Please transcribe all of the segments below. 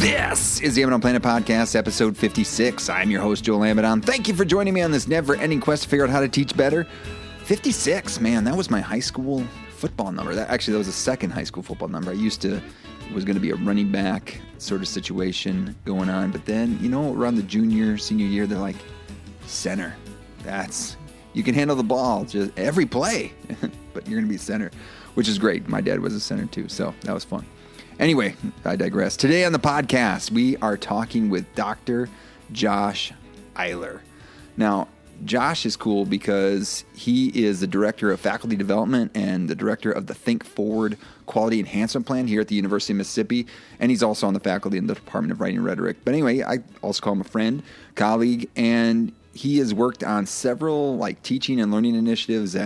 This is the Abaddon Planet Podcast, episode 56. I'm your host, Joel Abaddon. Thank you for joining me on this never-ending quest to figure out how to teach better. 56, man, that was my high school football number. That was a second high school football number. I was going to be a running back sort of situation going on. But then, around the junior, senior year, they're like, center. You can handle the ball just every play, but you're going to be center, which is great. My dad was a center too, so that was fun. Anyway, I digress. Today on the podcast, we are talking with Dr. Josh Eyler. Now, Josh is cool because he is the director of faculty development and the director of the Think Forward Quality Enhancement Plan here at the University of Mississippi, and he's also on the faculty in the Department of Writing and Rhetoric. But anyway, I also call him a friend, colleague, and he has worked on several teaching and learning initiatives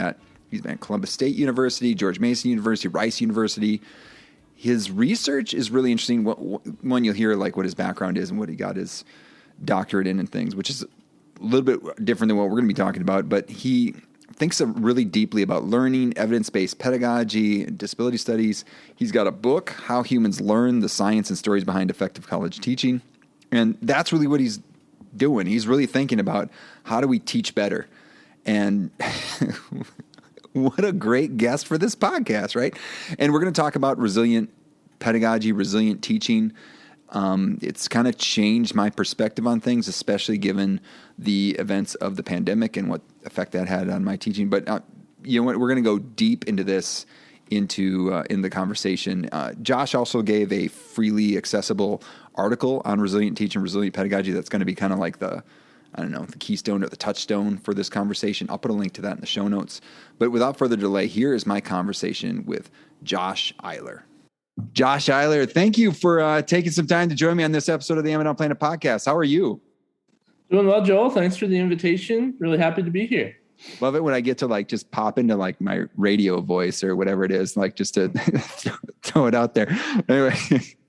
he's been at Columbus State University, George Mason University, Rice University. His research is really interesting. One, you'll hear what his background is and what he got his doctorate in and things, which is a little bit different than what we're going to be talking about. But he thinks really deeply about learning, evidence-based pedagogy, and disability studies. He's got a book, How Humans Learn, the Science and Stories Behind Effective College Teaching. And that's really what he's doing. He's really thinking about how do we teach better. And what a great guest for this podcast, right? And we're going to talk about resilient pedagogy, resilient teaching. It's kind of changed my perspective on things, especially given the events of the pandemic and what effect that had on my teaching. But you know what? We're going to go deep into this in the conversation. Josh also gave a freely accessible article on resilient teaching, resilient pedagogy. That's going to be kind of like the keystone or the touchstone for this conversation. I'll put a link to that in the show notes. But without further delay, here is my conversation with Josh Eyler. Josh Eyler, thank you for taking some time to join me on this episode of the Abaddon Planet Podcast. How are you? Doing well, Joel. Thanks for the invitation. Really happy to be here. Love it when I get to just pop into my radio voice or whatever it is, just to throw it out there. Anyway,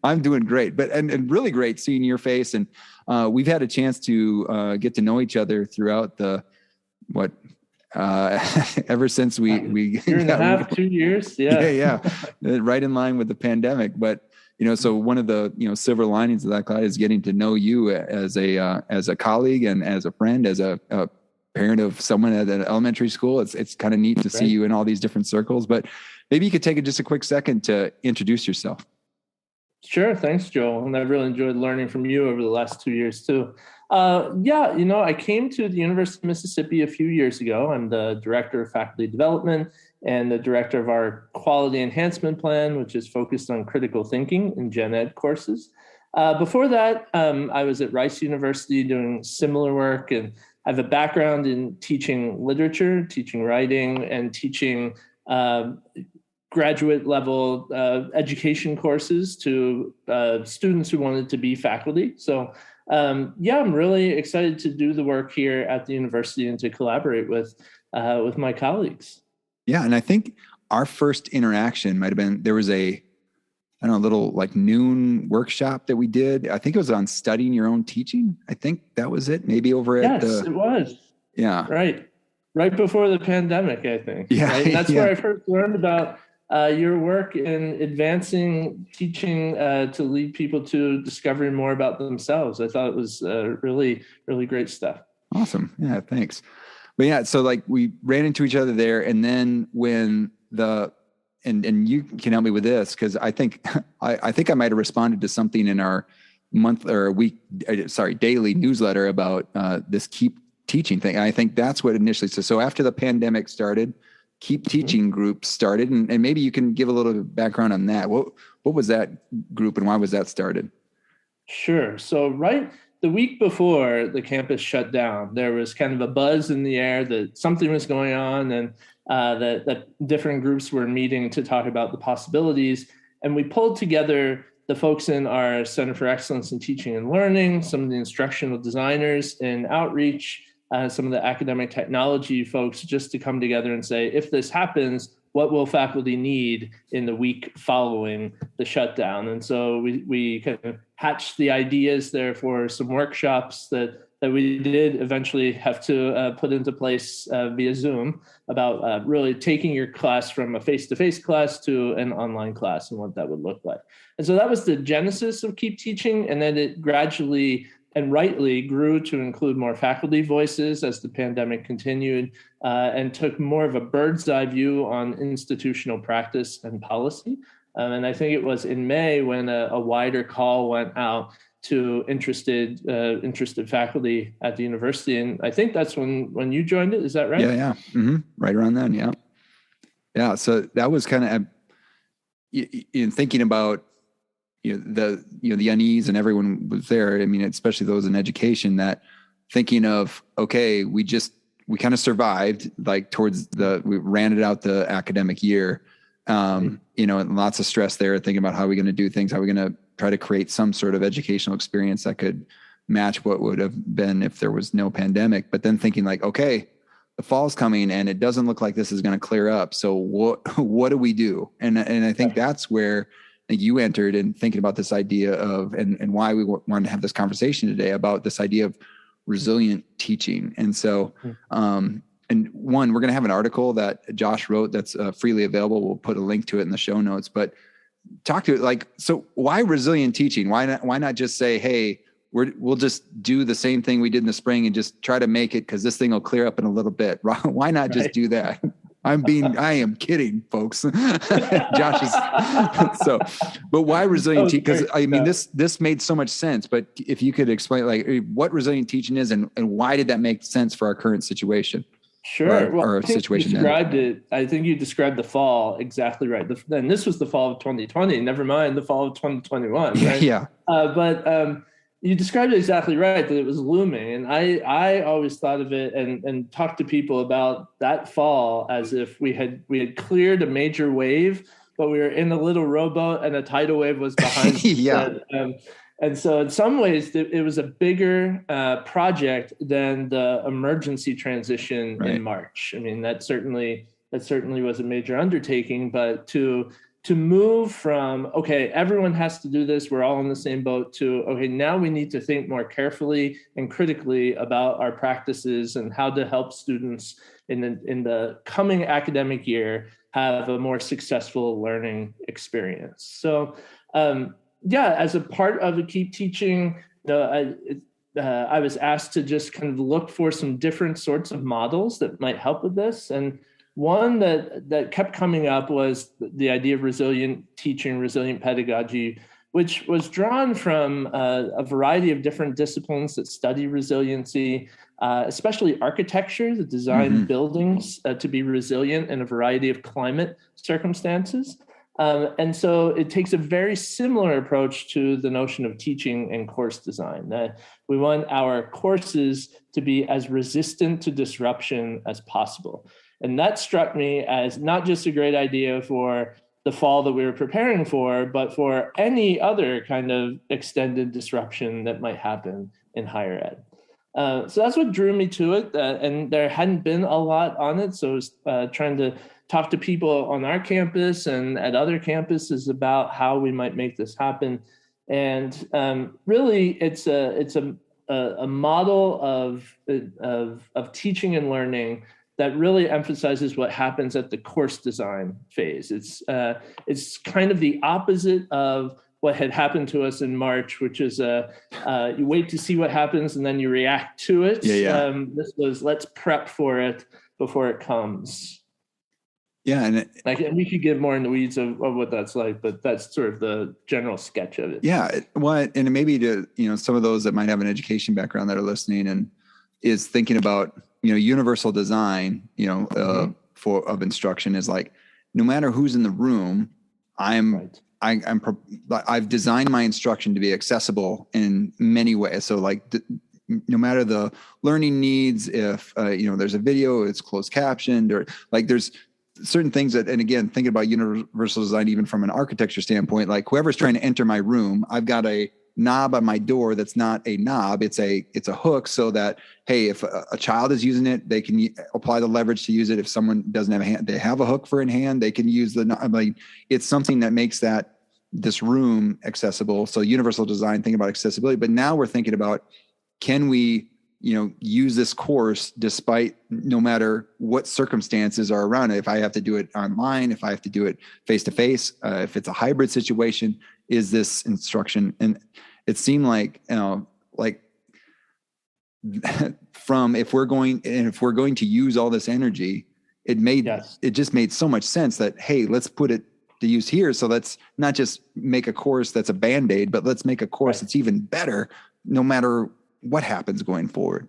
I'm doing great, and really great seeing your face. And we've had a chance to get to know each other throughout ever since we year and a half, 2 years. Yeah. Right in line with the pandemic. But, so one of the, silver linings of that cloud is getting to know you as a colleague and as a friend, as a parent of someone at an elementary school. It's kind of neat to see you in all these different circles, but maybe you could take just a quick second to introduce yourself. Sure. Thanks, Joel. And I've really enjoyed learning from you over the last 2 years too. I came to the University of Mississippi a few years ago. I'm the director of faculty development and the director of our quality enhancement plan, which is focused on critical thinking in gen ed courses. Before that, I was at Rice University doing similar work, and I have a background in teaching literature, teaching writing, and teaching graduate level education courses to students who wanted to be faculty. So I'm really excited to do the work here at the university and to collaborate with my colleagues. Yeah, and I think our first interaction might have been, there was a little noon workshop that we did. I think it was on studying your own teaching. I think that was it. Maybe over at Yes, it was. Yeah. Right before the pandemic, I think. Yeah. Right? That's where I first learned about your work in advancing teaching to lead people to discovering more about themselves. I thought it was really, really great stuff. Awesome. Yeah, thanks. But yeah, so we ran into each other there, and then when and you can help me with this, because I think I might have responded to something in our daily newsletter about this Keep Teaching thing. And I think that's what initially. So after the pandemic started, Keep Teaching group started, and maybe you can give a little background on that. What was that group and why was that started? Sure. So right the week before the campus shut down, there was kind of a buzz in the air that something was going on, and that different groups were meeting to talk about the possibilities. And we pulled together the folks in our Center for Excellence in Teaching and Learning, some of the instructional designers in outreach, some of the academic technology folks, just to come together and say, if this happens, what will faculty need in the week following the shutdown? And so we kind of hatched the ideas there for some workshops that that we did eventually have to put into place via Zoom about really taking your class from a face-to-face class to an online class and what that would look like. And so that was the genesis of Keep Teaching. And then it gradually and rightly grew to include more faculty voices as the pandemic continued, and took more of a bird's eye view on institutional practice and policy. And I think it was in May when a wider call went out to interested faculty at the university. And I think that's when you joined it. Is that right? Yeah. Mm-hmm. Right around then. Yeah. Yeah. So that was kind of in thinking about, the unease, and everyone was there. I mean, especially those in education, that thinking of, okay, we kind of survived, like we ran it out the academic year. And lots of stress there, thinking about how we're going to do things, how we're going to try to create some sort of educational experience that could match what would have been if there was no pandemic. But then thinking like, okay, the fall's coming and it doesn't look like this is going to clear up. So what do we do? And I think that's where you entered in thinking about this idea of, and why we wanted to have this conversation today about this idea of resilient teaching. And so, and one, we're going to have an article that Josh wrote that's freely available. We'll put a link to it in the show notes, but talk to it so why resilient teaching? Why not just say, hey, we'll just do the same thing we did in the spring and just try to make it, because this thing will clear up in a little bit. Why not just do that? I am kidding, folks. Josh is but why resilient teaching? Because I mean, this made so much sense, but if you could explain what resilient teaching is and why did that make sense for our current situation? Sure. I think you described the fall exactly right. And this was the fall of 2020, never mind the fall of 2021. Right? Yeah. But you described it exactly right, that it was looming. And I always thought of it and talked to people about that fall as if we had cleared a major wave, but we were in a little rowboat and a tidal wave was behind. Yeah. And so in some ways it was a bigger project than the emergency transition in March. I mean, that certainly was a major undertaking, but to move from, okay, everyone has to do this, we're all in the same boat, to, okay, now we need to think more carefully and critically about our practices and how to help students in the coming academic year have a more successful learning experience. So, as a part of the Keep Teaching, I was asked to just kind of look for some different sorts of models that might help with this. And one that kept coming up was the idea of resilient teaching, resilient pedagogy, which was drawn from a variety of different disciplines that study resiliency, especially architecture that design buildings to be resilient in a variety of climate circumstances. And so it takes a very similar approach to the notion of teaching and course design. We want our courses to be as resistant to disruption as possible. And that struck me as not just a great idea for the fall that we were preparing for, but for any other kind of extended disruption that might happen in higher ed. So that's what drew me to it. And there hadn't been a lot on it. So I was trying to talk to people on our campus and at other campuses about how we might make this happen. And really, it's a model of teaching and learning that really emphasizes what happens at the course design phase. It's kind of the opposite of what had happened to us in March, which is you wait to see what happens and then you react to it. This was let's prep for it before it comes. Yeah, and we could get more in the weeds of what that's like, but that's sort of the general sketch of it. Yeah, and maybe to some of those that might have an education background that are listening and is thinking about universal design of instruction is like, no matter who's in the room, I've designed my instruction to be accessible in many ways. So like no matter the learning needs, if there's a video, it's closed captioned, or like there's certain things that, and again, thinking about universal design, even from an architecture standpoint, like whoever's trying to enter my room, I've got a knob on my door that's not a knob, it's a hook, so that, hey, if a child is using it, they can apply the leverage to use it. If someone doesn't have a hand, they have a hook for in hand, they can use the knob. Like, it's something that makes this room accessible. So universal design, thinking about accessibility, but now we're thinking about, can we use this course despite no matter what circumstances are around it. If I have to do it online, if I have to do it face to face, if it's a hybrid situation, is this instruction? And it seemed like, from if we're going to use all this energy, it just made so much sense that, hey, let's put it to use here. So let's not just make a course that's a Band-Aid, but let's make a course that's even better no matter what happens going forward.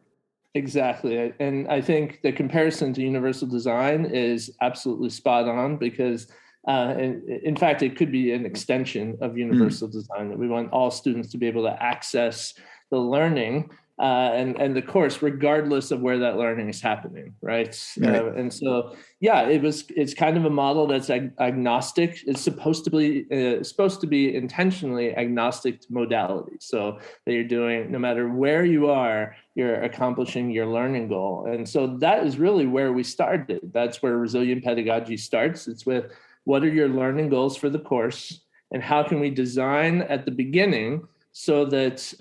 Exactly. And I think the comparison to universal design is absolutely spot on, because in fact, it could be an extension of universal design, that we want all students to be able to access the learning and the course, regardless of where that learning is happening, right? And so, it's kind of a model that's agnostic. It's supposed to be intentionally agnostic to modality, so that you're doing, no matter where you are, you're accomplishing your learning goal. And so that is really where we started. That's where resilient pedagogy starts. It's with, what are your learning goals for the course, and how can we design at the beginning so that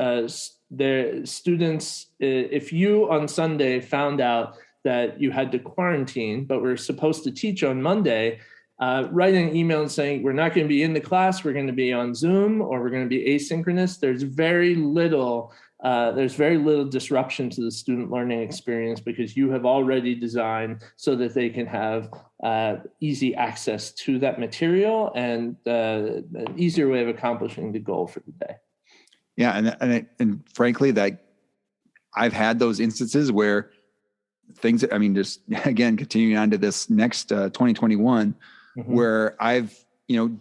the students, if you on Sunday found out that you had to quarantine, but were supposed to teach on Monday, writing an email and saying, we're not going to be in the class, we're going to be on Zoom, or we're going to be asynchronous, there's very little disruption to the student learning experience, because you have already designed so that they can have easy access to that material and an easier way of accomplishing the goal for the day. Yeah. And frankly, that I've had those instances where things, just again, continuing on to this next 2021, where I've,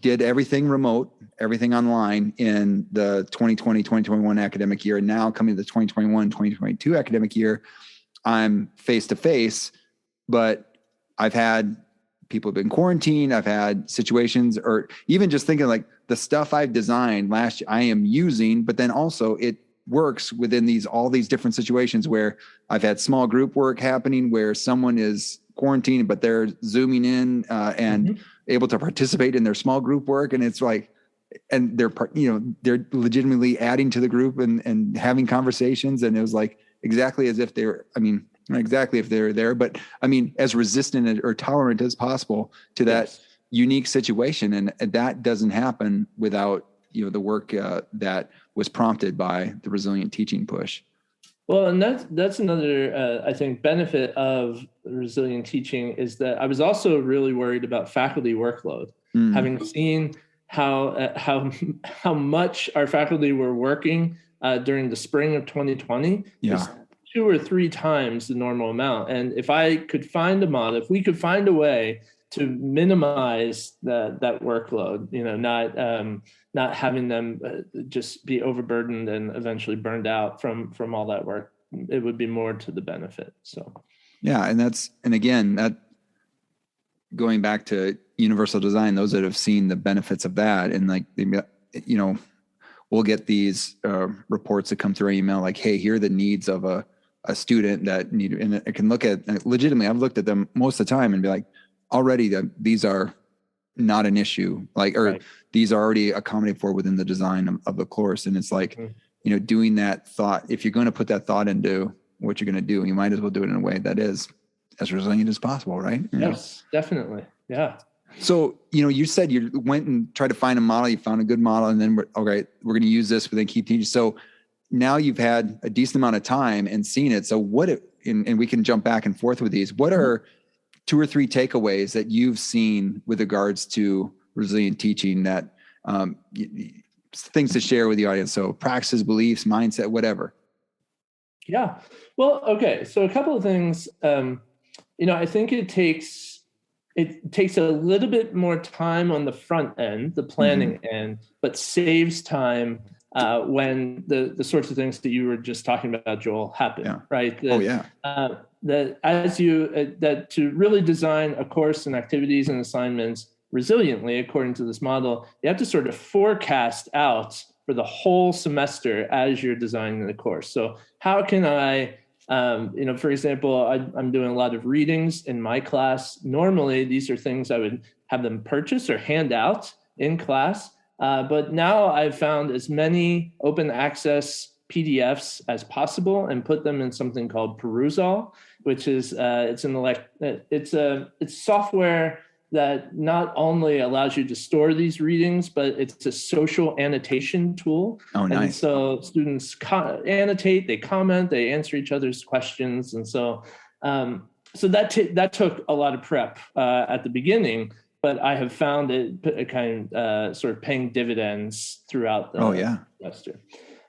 did everything remote, everything online in the 2020, 2021 academic year. And now coming to the 2021, 2022 academic year, I'm face-to-face, but I've had people have been quarantined. I've had situations, or even just thinking like the stuff I've designed last year, I am using, but then also it works within all these different situations where I've had small group work happening where someone is quarantined, but they're Zooming in and able to participate in their small group work. And it's like, and they're legitimately adding to the group and having conversations. And it was like exactly as if they're, not exactly if they're there, but as resistant or tolerant as possible to that unique situation. And that doesn't happen without, the work that was prompted by the resilient teaching push. Well, and that's another, I think, benefit of resilient teaching, is that I was also really worried about faculty workload, having seen how much our faculty were working during the spring of 2020. Yeah. 2 or 3 times the normal amount. And if we could find a way to minimize that workload, not having them just be overburdened and eventually burned out from all that work, it would be more to the benefit. So, yeah. And again, that going back to universal design, those that have seen the benefits of that, and like, we'll get these reports that come through our email, like, hey, here are the needs of a student that need, and I can look at legitimately, I've looked at them most of the time and be like, already these are not an issue, these are already accommodated for within the design of the course. And it's like, doing that thought, if you're going to put that thought into what you're going to do, you might as well do it in a way that is as resilient as possible. Right. Yes, definitely. Yeah. So, you said you went and tried to find a model, you found a good model, and then we're going to use this, but then keep teaching. So now you've had a decent amount of time and seen it. So and we can jump back and forth with these. What are 2 or 3 takeaways that you've seen with regards to resilient teaching that things to share with the audience? So practices, beliefs, mindset, whatever. Yeah. Well, okay. So a couple of things, I think it takes a little bit more time on the front end, the planning end, but saves time when the sorts of things that you were just talking about, Joel, happen, right? That to really design a course and activities and assignments resiliently according to this model, you have to sort of forecast out for the whole semester as you're designing the course. So how can I, for example, I'm doing a lot of readings in my class. Normally, these are things I would have them purchase or hand out in class. But now I've found as many open access PDFs as possible and put them in something called Perusall, which is it's software that not only allows you to store these readings, but it's a social annotation tool. Oh, nice. And so students annotate, they comment, they answer each other's questions. And so that took a lot of prep at the beginning, but I have found it kind of sort of paying dividends throughout the semester.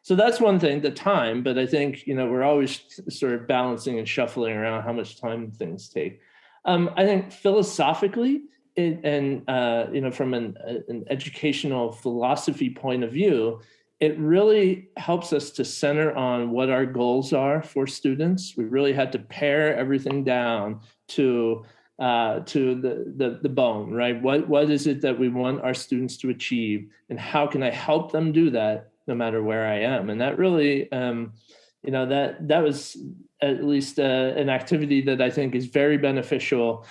So that's one thing, the time, but I think, we're always sort of balancing and shuffling around how much time things take. I think philosophically, from an educational philosophy point of view, it really helps us to center on what our goals are for students. We really had to pare everything down to the bone, right? What is it that we want our students to achieve, and how can I help them do that no matter where I am? And that really, that was at least an activity that I think is very beneficial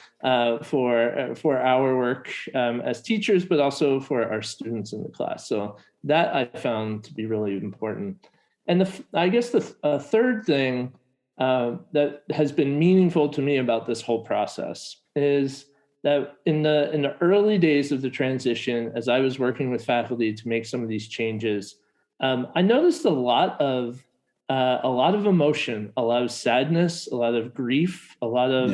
for our work as teachers, but also for our students in the class. So that I found to be really important. And I guess the third thing that has been meaningful to me about this whole process is that in the early days of the transition, as I was working with faculty to make some of these changes, I noticed a lot of emotion, a lot of sadness, a lot of grief, a lot of,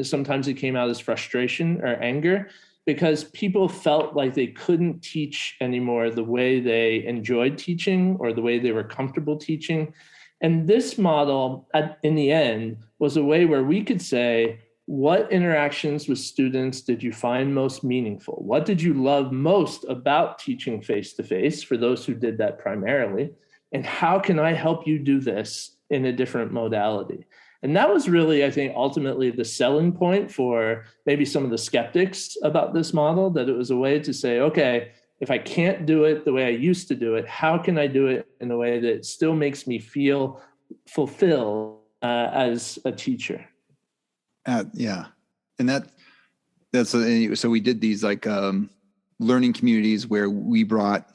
sometimes it came out as frustration or anger, because people felt like they couldn't teach anymore the way they enjoyed teaching or the way they were comfortable teaching. And this model, in the end, was a way where we could say, what interactions with students did you find most meaningful? What did you love most about teaching face-to-face for those who did that primarily? And how can I help you do this in a different modality? And that was really, I think, ultimately the selling point for maybe some of the skeptics about this model, that it was a way to say, okay, if I can't do it the way I used to do it, how can I do it in a way that still makes me feel fulfilled as a teacher? Yeah. And so we did these learning communities where we brought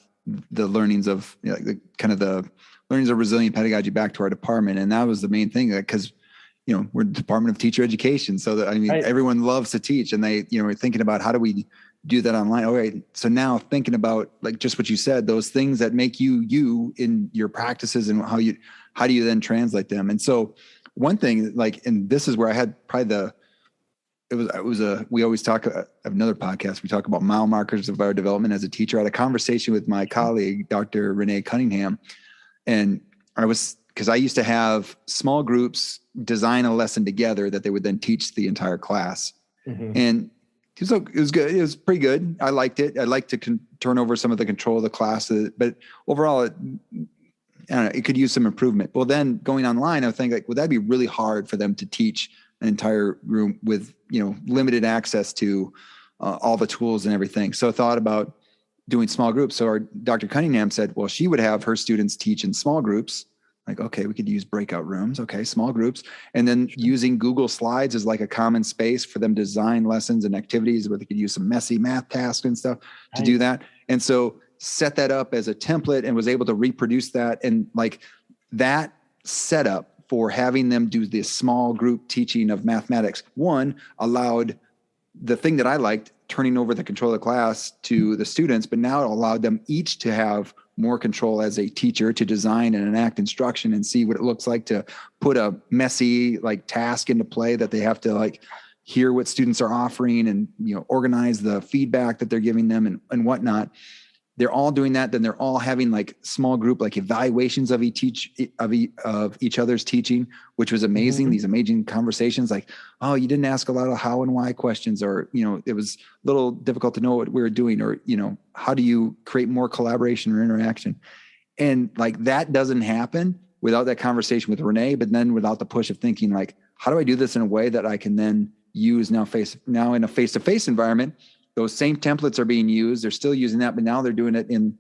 the learnings of the learnings of resilient pedagogy back to our department. And that was the main thing, because, we're the Department of Teacher Education. So that, right. Everyone loves to teach, and they, we're thinking about how do we do that online. All right. So now thinking about just what you said, those things that make you in your practices, and how do you then translate them? And so one thing, and this is where I had probably we always talk, another podcast, we talk about mile markers of our development as a teacher. I had a conversation with my colleague, Dr. Renee Cunningham. And because I used to have small groups design a lesson together that they would then teach the entire class. Mm-hmm. And it was good. It was pretty good. I liked it. I liked to turn over some of the control of the class, but overall, I don't know, it could use some improvement. Well, then going online, I think would that be really hard for them to teach an entire room with, limited access to all the tools and everything. So I thought about doing small groups. So our Dr. Cunningham said, well, she would have her students teach in small groups. Okay, we could use breakout rooms. Okay, small groups. And then using Google Slides as a common space for them to design lessons and activities where they could use some messy math tasks and stuff to do that. And so set that up as a template and was able to reproduce that. And that setup for having them do this small group teaching of mathematics, one, allowed the thing that I liked, turning over the control of the class to the students, but now it allowed them each to have more control as a teacher to design and enact instruction and see what it looks like to put a messy task into play, that they have to hear what students are offering and, organize the feedback that they're giving them and whatnot. They're all doing that. Then they're all having small group, evaluations of each other's teaching, which was amazing. Mm-hmm. These amazing conversations oh, you didn't ask a lot of how and why questions, or, it was a little difficult to know what we were doing, or, how do you create more collaboration or interaction? And that doesn't happen without that conversation with Renee, but then without the push of thinking how do I do this in a way that I can then use now in a face-to-face environment? Those same templates are being used. They're still using that, but now they're doing it in,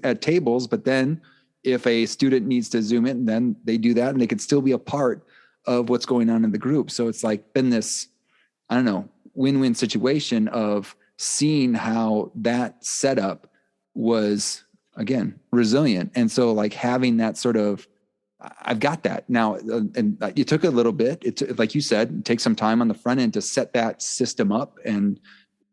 at tables. But then if a student needs to zoom in, then they do that, and they could still be a part of what's going on in the group. So it's been this, I don't know, win-win situation of seeing how that setup was again, resilient. And so like having that sort of, I've got that now. And it took a little bit. Like you said, it takes some time on the front end to set that system up and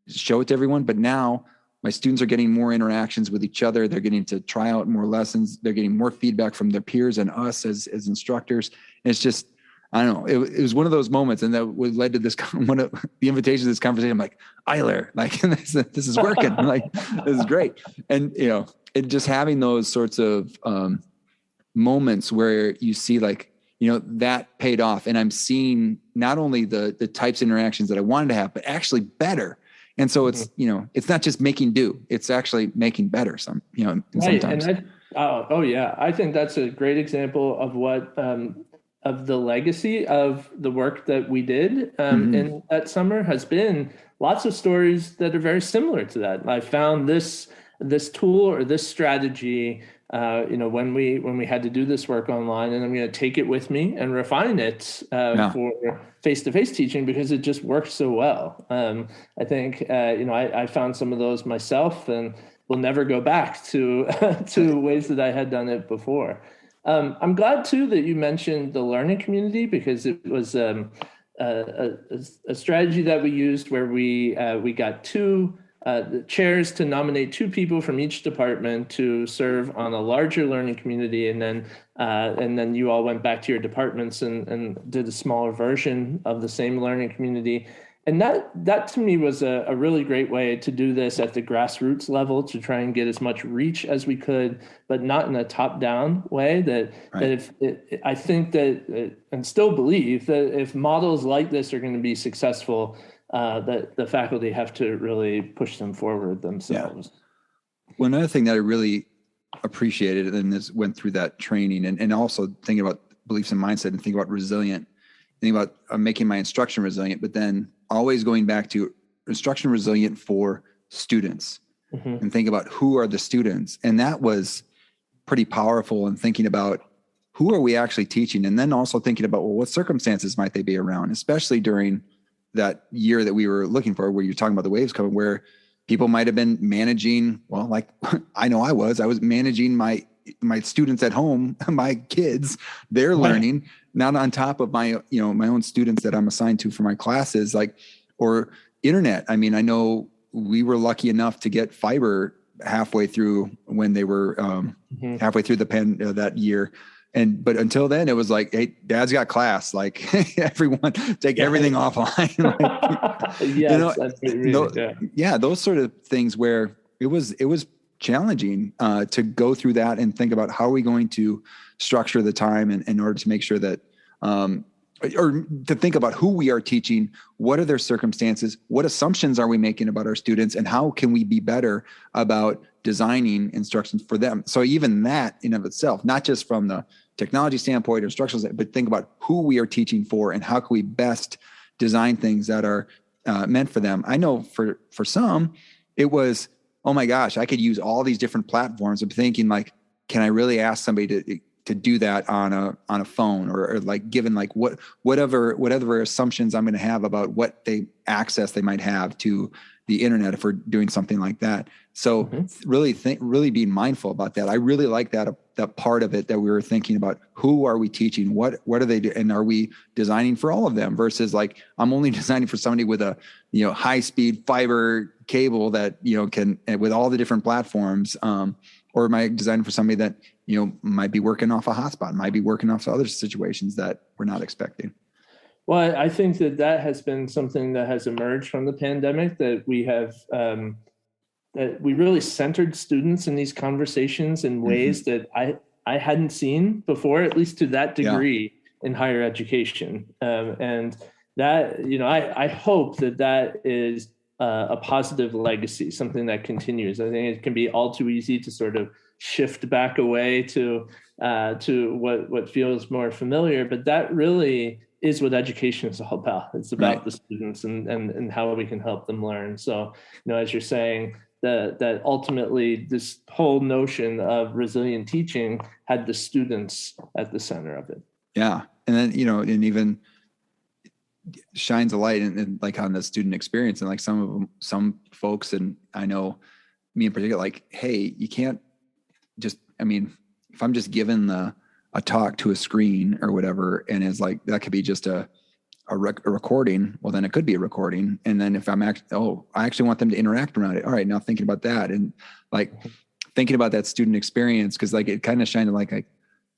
show it to everyone. But now my students are getting more interactions with each other. They're getting to try out more lessons. They're getting more feedback from their peers and us as instructors. And it's just, I don't know. It was one of those moments, and that led to this one of the invitation to this conversation. I'm like, Eyler, like this is working. Like this is great. And it just having those sorts of moments where you see like, that paid off, and I'm seeing not only the types of interactions that I wanted to have, but actually better. And so it's, it's not just making do, it's actually making better right. Sometimes. And yeah. I think that's a great example of what, of the legacy of the work that we did in that summer has been lots of stories that are very similar to that. I found this tool or this strategy, when we had to do this work online, and I'm going to take it with me and refine it for face-to-face teaching because it just works so well. I think, I found some of those myself, and will never go back to ways that I had done it before. I'm glad too that you mentioned the learning community, because it was a strategy that we used where we got two chairs to nominate two people from each department to serve on a larger learning community, and then you all went back to your departments and did a smaller version of the same learning community. And that to me was a really great way to do this at the grassroots level, to try and get as much reach as we could, but not in a top-down way. I think that, and still believe that if models like this are going to be successful, that the faculty have to really push them forward themselves. Yeah. Well, another thing that I really appreciated, and this went through that training, and also thinking about beliefs and mindset, and thinking about resilient, thinking about making my instruction resilient, but then always going back to instruction resilient for students, and think about who are the students. And that was pretty powerful in thinking about who are we actually teaching, and then also thinking about, well, what circumstances might they be around, especially during that year that we were looking for, where you're talking about the waves coming, where people might have been managing, well, like I know I was managing my students at home, my kids, they're learning, not on top of my, my own students that I'm assigned to for my classes, or internet. I mean, I know we were lucky enough to get fiber halfway through when they were halfway through that year. But until then it was like, hey, dad's got class, like everyone take everything offline. Those sort of things where it was challenging to go through that and think about how are we going to structure the time in order to make sure that, or to think about who we are teaching, what are their circumstances, what assumptions are we making about our students, and how can we be better about designing instructions for them. So even that in of itself, not just from the technology standpoint or instructions, but think about who we are teaching for and how can we best design things that are meant for them. I know for some, it was, oh my gosh, I could use all these different platforms. I'm thinking like, can I really ask somebody to do that on a phone, or like given like whatever assumptions I'm going to have about what access they might have to the internet if we're doing something like that. So really being mindful about that. I really like that part of it, that we were thinking about who are we teaching, what are they do, and are we designing for all of them, versus like I'm only designing for somebody with a high speed fiber cable that can, with all the different platforms, or am I designing for somebody that might be working off a hotspot, might be working off other situations that we're not expecting. Well, I think that has been something that has emerged from the pandemic, that we have that we really centered students in these conversations in ways that I hadn't seen before, at least to that degree in higher education. And that, I hope that is a positive legacy, something that continues. I think it can be all too easy to sort of shift back away to what feels more familiar, but that really is what education is all about. It's about the students and how we can help them learn. So, as you're saying, that ultimately this whole notion of resilient teaching had the students at the center of it. Yeah. And then, and even shines a light and like on the student experience, and like some folks, and I know me in particular, like, hey, you can't I mean, if I'm just given a talk to a screen or whatever, and it's like, that could be just a recording, well, then it could be a recording. And then if I actually want them to interact around it. All right, now thinking about that and like thinking about that student experience, because like it kind of shined like,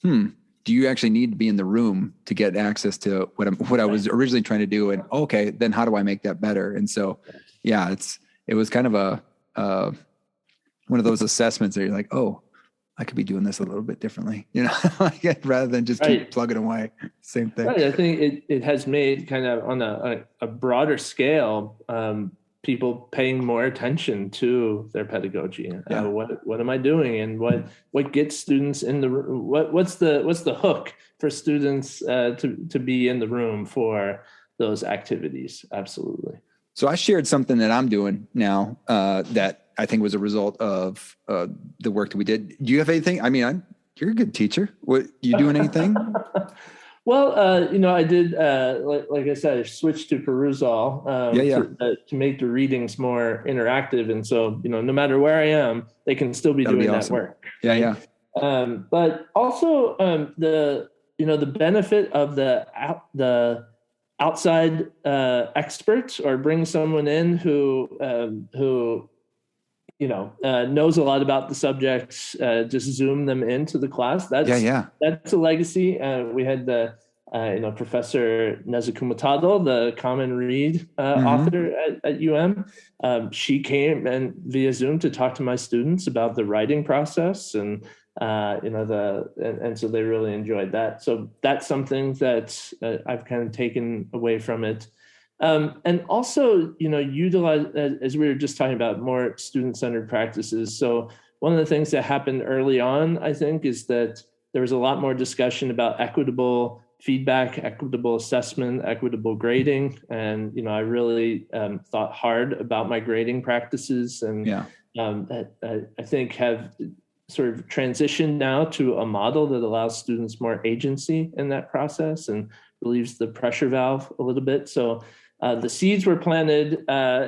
do you actually need to be in the room to get access to what I was originally trying to do? And okay, then how do I make that better? And so, yeah, it was kind of one of those assessments that you're like, oh, I could be doing this a little bit differently, rather than just keep plugging away. Same thing. Right. I think it has made kind of on a broader scale, people paying more attention to their pedagogy. Yeah. What am I doing, and what gets students in the room? What's the hook for students to be in the room for those activities? Absolutely. So I shared something that I'm doing now that I think was a result of the work that we did. Do you have anything? I mean, you're a good teacher. What, you doing anything? Well, I did, like I said, I switched to Perusall to make the readings more interactive. And so, no matter where I am, they can still be doing that work. Yeah. But also the benefit of the outside experts, or bring someone in who knows a lot about the subjects, just zoom them into the class. That's a legacy. We had the Professor Nezukumatado, the Common Read author at UM. She came and via Zoom to talk to my students about the writing process, and and so they really enjoyed that. So that's something that I've kind of taken away from it. And also, utilize, as we were just talking about, more student-centered practices. So one of the things that happened early on, I think, is that there was a lot more discussion about equitable feedback, equitable assessment, equitable grading. And, I really thought hard about my grading practices, and I think have sort of transitioned now to a model that allows students more agency in that process and relieves the pressure valve a little bit. So the seeds were planted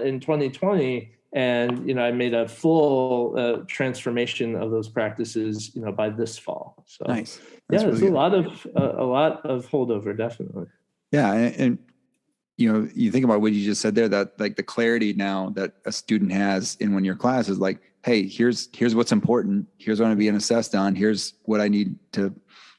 in 2020, and I made a full transformation of those practices, by this fall. So nice. There's a lot of holdover, definitely. Yeah, and you think about what you just said there, that like the clarity now that a student has in one of your classes, like, hey, here's what's important. Here's what I'm being assessed on. Here's what I need to,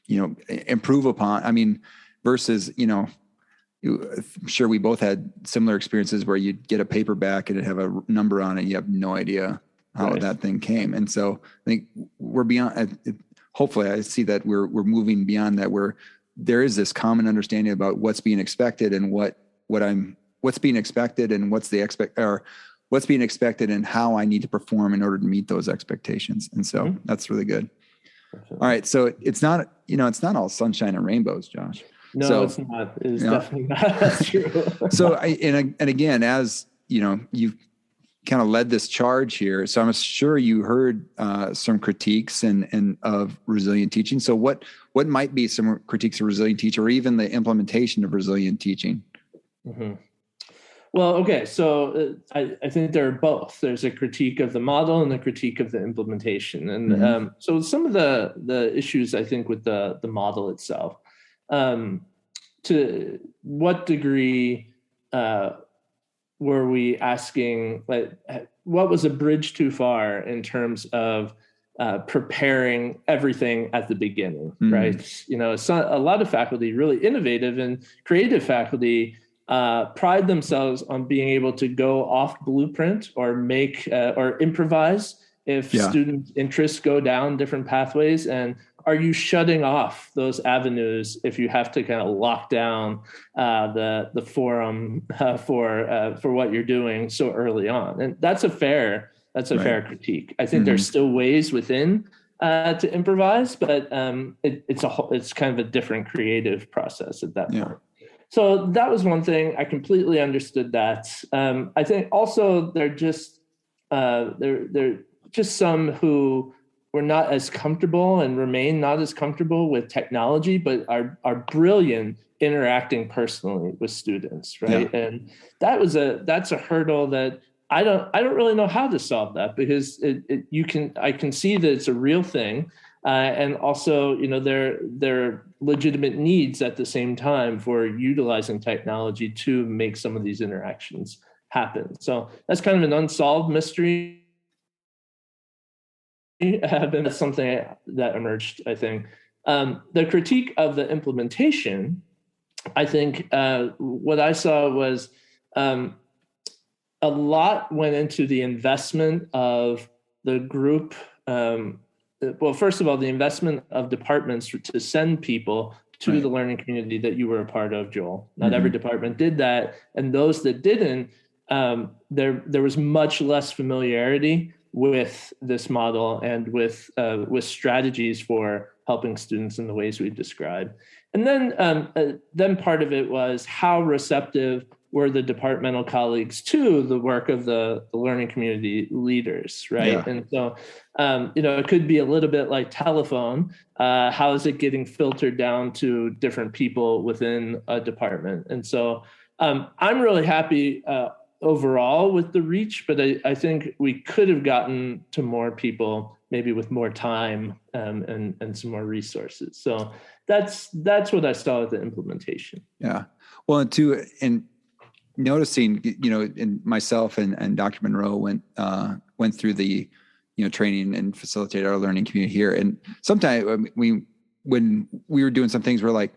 improve upon. I mean, versus, I'm sure we both had similar experiences where you'd get a paperback and it'd have a number on it. You have no idea how that thing came. And so I think we're beyond, hopefully I see that we're moving beyond that, where there is this common understanding about what's being expected and what's being expected and what's being expected and how I need to perform in order to meet those expectations. And so that's really good. Definitely. All right. So it's not all sunshine and rainbows, Josh. No, it's not. It's definitely not. That's true. So and again, as you've kind of led this charge here, so I'm sure you heard some critiques and of resilient teaching. So what might be some critiques of resilient teaching, or even the implementation of resilient teaching? Mm-hmm. Well, okay. So I think there are both. There's a critique of the model and a critique of the implementation. And so some of the issues, I think, with the model itself, to what degree were we asking, like, what was a bridge too far in terms of preparing everything at the beginning, right? A lot of faculty, really innovative and creative faculty, pride themselves on being able to go off blueprint or make or improvise if student interests go down different pathways. And are you shutting off those avenues if you have to kind of lock down the forum for what you're doing so early on? And that's a fair critique. I think there's still ways within to improvise, but it's kind of a different creative process at that point. So that was one thing. I completely understood that. I think also they're just some who were not as comfortable and remain not as comfortable with technology, but are brilliant interacting personally with students, right? Yeah. And that's a hurdle that I don't really know how to solve that, because I can see that it's a real thing. And also, there are legitimate needs at the same time for utilizing technology to make some of these interactions happen. So that's kind of an unsolved mystery. And that's something that emerged, I think. The critique of the implementation, I think what I saw was a lot went into the investment of the group. Well, first of all, the investment of departments to send people to the learning community that you were a part of, Joel. Not every department did that. And those that didn't, there was much less familiarity with this model and with strategies for helping students in the ways we described. And then part of it was how receptive were the departmental colleagues to the work of the learning community leaders, right? Yeah. And so, it could be a little bit like telephone. How is it getting filtered down to different people within a department? And so I'm really happy overall with the reach, but I think we could have gotten to more people, maybe with more time and some more resources. So that's what I saw with the implementation. Yeah. Well, and noticing, and myself and Dr. Monroe went through the, training and facilitated our learning community here. And sometimes when we were doing some things, we're like,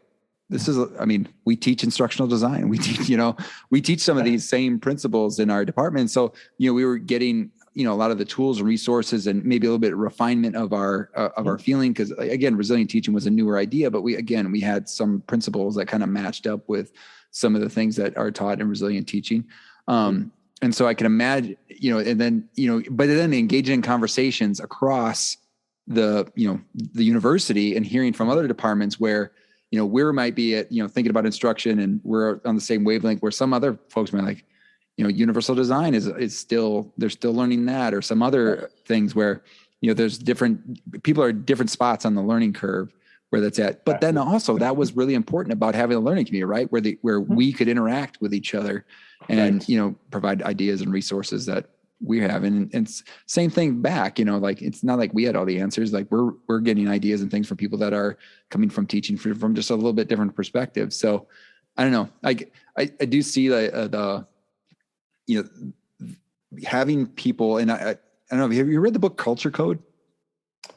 we teach instructional design. We teach some of these same principles in our department. So, we were getting, a lot of the tools and resources and maybe a little bit of refinement of our feeling. Cause again, resilient teaching was a newer idea, but we had some principles that kind of matched up with some of the things that are taught in resilient teaching. And so I can imagine, but then engaging in conversations across the university and hearing from other departments where, we might be at, thinking about instruction and we're on the same wavelength, where some other folks might like, universal design is still, they're still learning that, or some other things where, there's people are at different spots on the learning curve where that's at. But then also that was really important about having a learning community, right? Where we could interact with each other and, provide ideas and resources that we have. And same thing back, like, it's not like we had all the answers. Like we're getting ideas and things from people that are coming from teaching from just a little bit different perspective. So I don't know. I do see the having people, and I don't know, have you read the book Culture Code?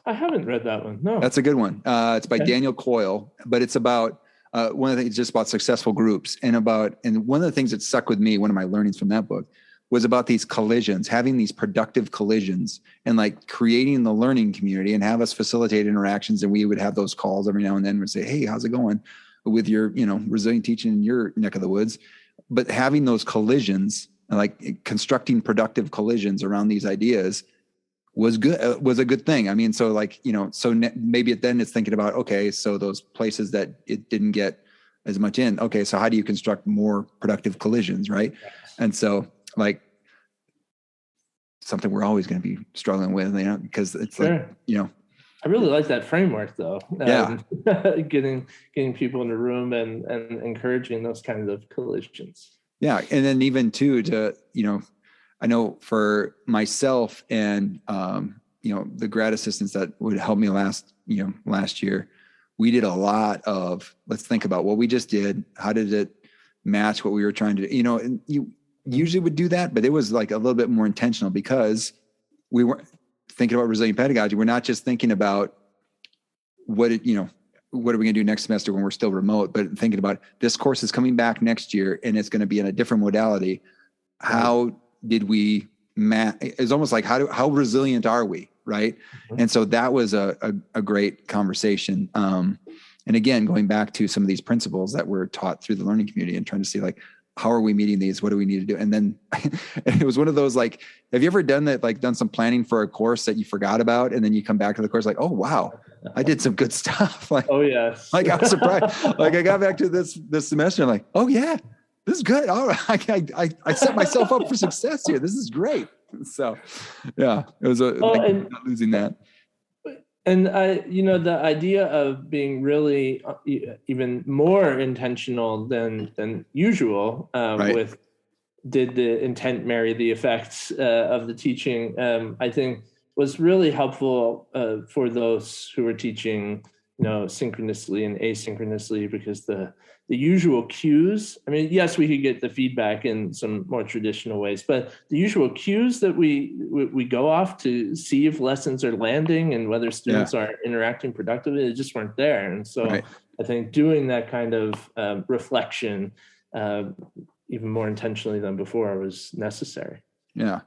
I haven't read that one. No. That's a good one. It's by Daniel Coyle, but it's about one of the things just about successful groups and one of the things that stuck with me, one of my learnings from that book, was about these collisions, having these productive collisions and like creating the learning community and have us facilitate interactions. And we would have those calls every now and then and say, hey, how's it going with your, resilient teaching in your neck of the woods? But having those collisions, like constructing productive collisions around these ideas was a good thing. I mean, so like, maybe then it's thinking about, okay, so those places that it didn't get as much in, okay, so how do you construct more productive collisions, right? And so like something we're always going to be struggling with, because it's like, I really like that framework though. Yeah. Getting people in the room and encouraging those kinds of collisions. Yeah. And then even too, I know for myself and, the grad assistants that would help me last year, we did a lot of, let's think about what we just did. How did it match what we were trying to do? And you usually would do that, but it was like a little bit more intentional because we weren't thinking about resilient pedagogy. We're not just thinking about what are we going to do next semester when we're still remote, but thinking about this course is coming back next year and it's going to be in a different modality. How did we it's almost like how resilient are we? Right. Mm-hmm. And so that was a great conversation. And again, going back to some of these principles that were taught through the learning community and trying to see like, how are we meeting these? What do we need to do? And then it was one of those, like, have you ever done that, like done some planning for a course that you forgot about? And then you come back to the course like, oh, wow, I did some good stuff. Like, oh yes. Like I was surprised. Like I got back to this semester. I'm like, oh yeah, this is good. All right. I set myself up for success here. This is great. So yeah, it was not losing that. And the idea of being really even more intentional than usual right. did the intent marry the effects of the teaching, I think was really helpful for those who were teaching, synchronously and asynchronously, because the usual cues, I mean, yes, we could get the feedback in some more traditional ways, but the usual cues that we go off to see if lessons are landing and whether students are interacting productively, they just weren't there. And so I think doing that kind of reflection even more intentionally than before was necessary. Yeah.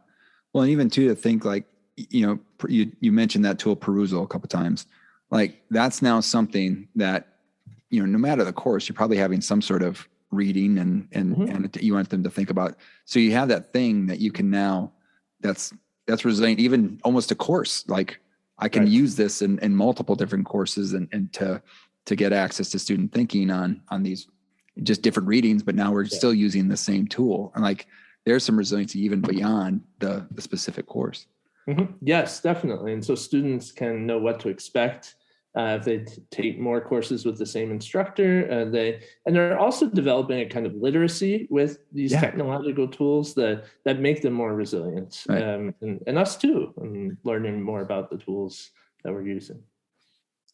Well, and even too, to think like, you mentioned that tool Perusal a couple of times. Like that's now something that, no matter the course, you're probably having some sort of reading and you want them to think about. So you have that thing that you can now, that's resilient, even almost a course. Like I can use this in multiple different courses and to get access to student thinking on these just different readings, but now we're still using the same tool. And like, there's some resiliency even beyond the specific course. Mm-hmm. Yes, definitely. And so students can know what to expect if they take more courses with the same instructor. They're also developing a kind of literacy with these technological tools that make them more resilient, and us too, and learning more about the tools that we're using.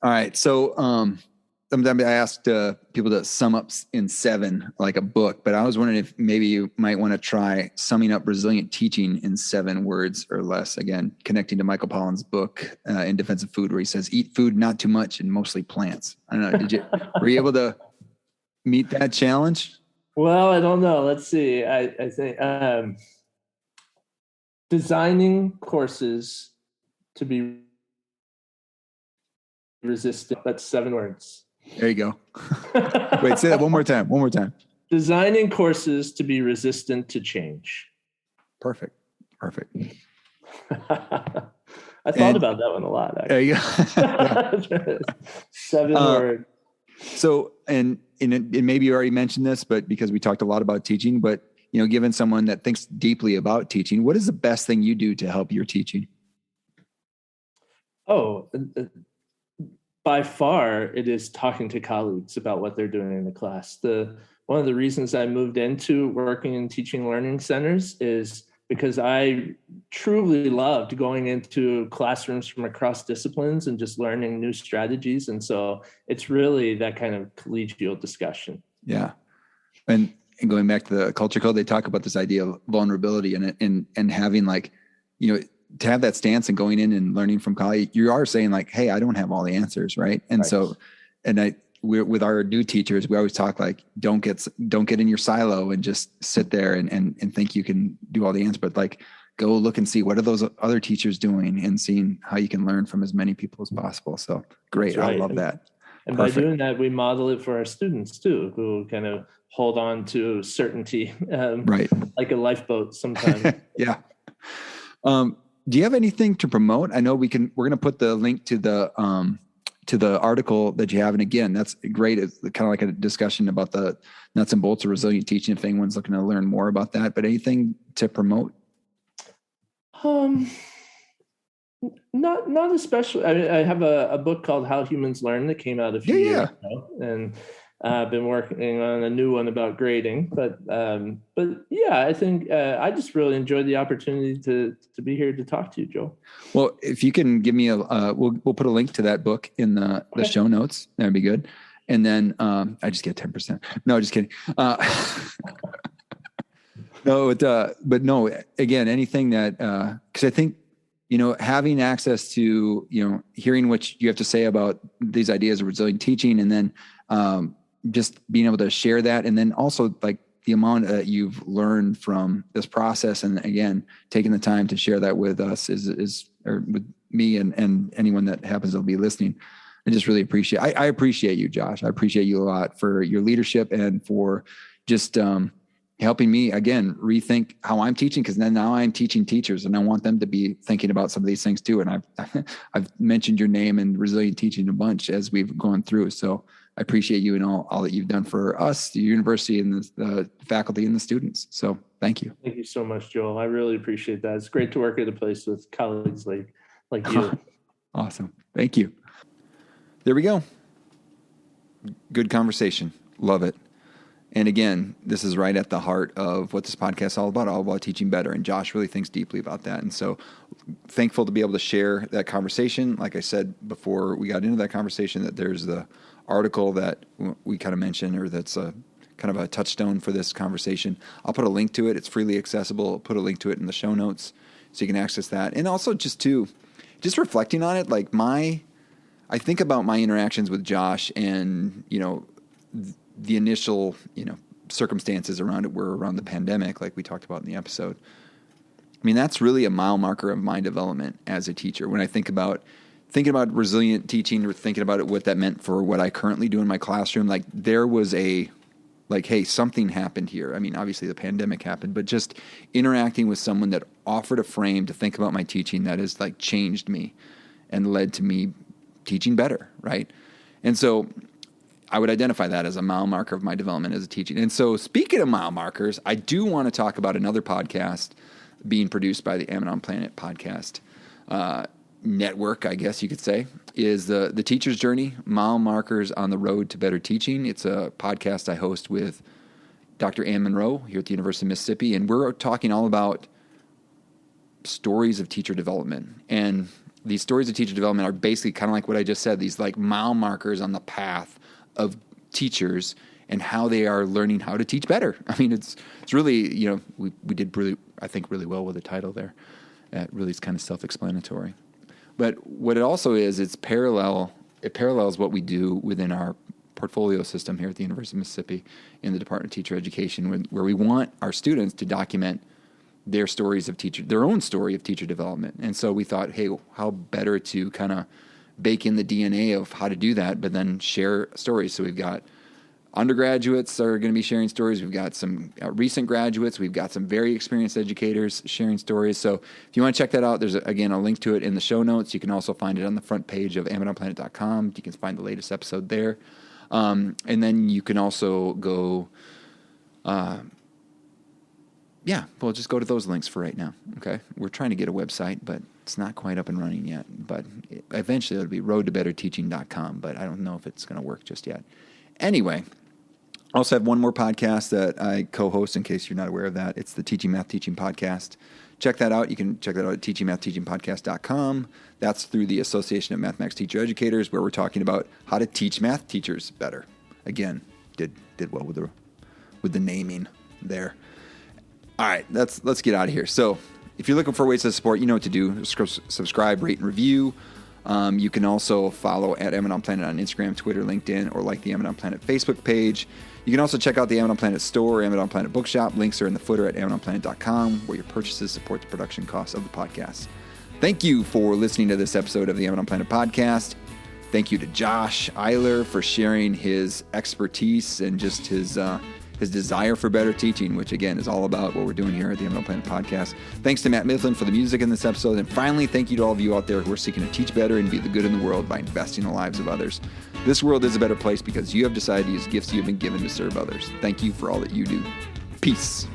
All right. So sometimes I asked people to sum up in 7, like a book, but I was wondering if maybe you might want to try summing up resilient teaching in 7 words or less. Again, connecting to Michael Pollan's book, In Defense of Food, where he says, eat food, not too much, and mostly plants. I don't know. Were you able to meet that challenge? Well, I don't know. Let's see. I think designing courses to be resistant. That's 7 words. There you go. Wait, say that one more time. Designing courses to be resistant to change. Perfect. I thought about that one a lot, actually. There you go. 7 words. So, and maybe you already mentioned this, but because we talked a lot about teaching, but, given someone that thinks deeply about teaching, what is the best thing you do to help your teaching? By far, it is talking to colleagues about what they're doing in the class. One of the reasons I moved into working in teaching learning centers is because I truly loved going into classrooms from across disciplines and just learning new strategies. And so it's really that kind of collegial discussion. Yeah. And going back to the culture code, they talk about this idea of vulnerability and having to have that stance and going in and learning from colleagues. You are saying like, hey, I don't have all the answers. Right. And so, we're with our new teachers, we always talk like, don't get in your silo and just sit there and think you can do all the answers, but like, go look and see what are those other teachers doing and seeing how you can learn from as many people as possible. So great. I love that. And Perfect. By doing that, we model it for our students too, who kind of hold on to certainty, like a lifeboat sometimes. Yeah. Do you have anything to promote? I know we're going to put the link to the article that you have. And again, that's great. It's kind of like a discussion about the nuts and bolts of resilient teaching, if anyone's looking to learn more about that, but anything to promote? Not especially. I have a book called How Humans Learn that came out a few years ago, and I've been working on a new one about grading. But yeah, I think I just really enjoyed the opportunity to be here to talk to you, Joel. Well, if you can give me we'll put a link to that book in the show notes. That'd be good. And then I just get 10%. No, just kidding. No, but no. Again, anything that because I think. Having access to, hearing what you have to say about these ideas of resilient teaching, and then just being able to share that. And then also like the amount that you've learned from this process. And again, taking the time to share that with us or with me and anyone that happens to be listening. I just really I appreciate you, Josh. I appreciate you a lot for your leadership and for just, helping me again rethink how I'm teaching, because then now I'm teaching teachers and I want them to be thinking about some of these things too. And I've mentioned your name and resilient teaching a bunch as we've gone through. So I appreciate you and all that you've done for us, the university, and the faculty and the students. So thank you. Thank you so much, Joel. I really appreciate that. It's great to work at a place with colleagues like you. Awesome. Thank you. There we go. Good conversation. Love it. And again, this is right at the heart of what this podcast is all about teaching better. And Josh really thinks deeply about that. And so thankful to be able to share that conversation. Like I said before we got into that conversation, that there's the article that we kind of mentioned, or that's a kind of a touchstone for this conversation. I'll put a link to it. It's freely accessible. I'll put a link to it in the show notes so you can access that. And also just reflecting on it, like I think about my interactions with Josh and, the initial, circumstances around it were around the pandemic, like we talked about in the episode. I mean, that's really a mile marker of my development as a teacher. When I thinking about resilient teaching, or thinking about it, what that meant for what I currently do in my classroom, like there was hey, something happened here. I mean, obviously the pandemic happened, but just interacting with someone that offered a frame to think about my teaching that has like changed me and led to me teaching better, right? And so I would identify that as a mile marker of my development as a teaching. And so speaking of mile markers, I do want to talk about another podcast being produced by the Ammon on Planet podcast network, I guess you could say, is the Teacher's Journey, Mile Markers on the Road to Better Teaching. It's a podcast I host with Dr. Ann Monroe here at the University of Mississippi, and we're talking all about stories of teacher development. And these stories of teacher development are basically kind of like what I just said, these like mile markers on the path of teachers and how they are learning how to teach better. I mean, it's really, we did really, I think, really well with the title there. It really is kind of self-explanatory. But what it also is, it parallels what we do within our portfolio system here at the University of Mississippi in the Department of Teacher Education, where we want our students to document their own story of teacher development. And so we thought, hey, how better to kind of bake in the DNA of how to do that, but then share stories. So we've got undergraduates are going to be sharing stories. We've got some recent graduates. We've got some very experienced educators sharing stories. So if you want to check that out, there's, again, a link to it in the show notes. You can also find it on the front page of AmmonOnPlanet.com. You can find the latest episode there. And then you can also go, just go to those links for right now. Okay. We're trying to get a website, but it's not quite up and running yet. But eventually it'll be roadtobetterteaching.com, but I don't know if it's going to work just yet. Anyway, I also have one more podcast that I co-host, in case you're not aware of that. It's the Teaching Math Teaching Podcast. Check that out. You can check that out at teachingmathteachingpodcast.com. That's through the Association of Mathematics Teacher Educators, where we're talking about how to teach math teachers better. Again, did well with the naming there. All right, let's get out of here. So if you're looking for ways to support, you know what to do. Subscribe, rate, and review. You can also follow at Ammon on Planet on Instagram, Twitter, LinkedIn, or like the Ammon on Planet Facebook page. You can also check out the Ammon on Planet store, Ammon on Planet bookshop. Links are in the footer at AmmonOnPlanet.com, where your purchases support the production costs of the podcast. Thank you for listening to this episode of the Ammon on Planet podcast. Thank you to Josh Eyler for sharing his expertise and just his desire for better teaching, which again is all about what we're doing here at the Ammon on Planet podcast. Thanks to Matt Mifflin for the music in this episode. And finally, thank you to all of you out there who are seeking to teach better and be the good in the world by investing in the lives of others. This world is a better place because you have decided to use gifts you have been given to serve others. Thank you for all that you do. Peace.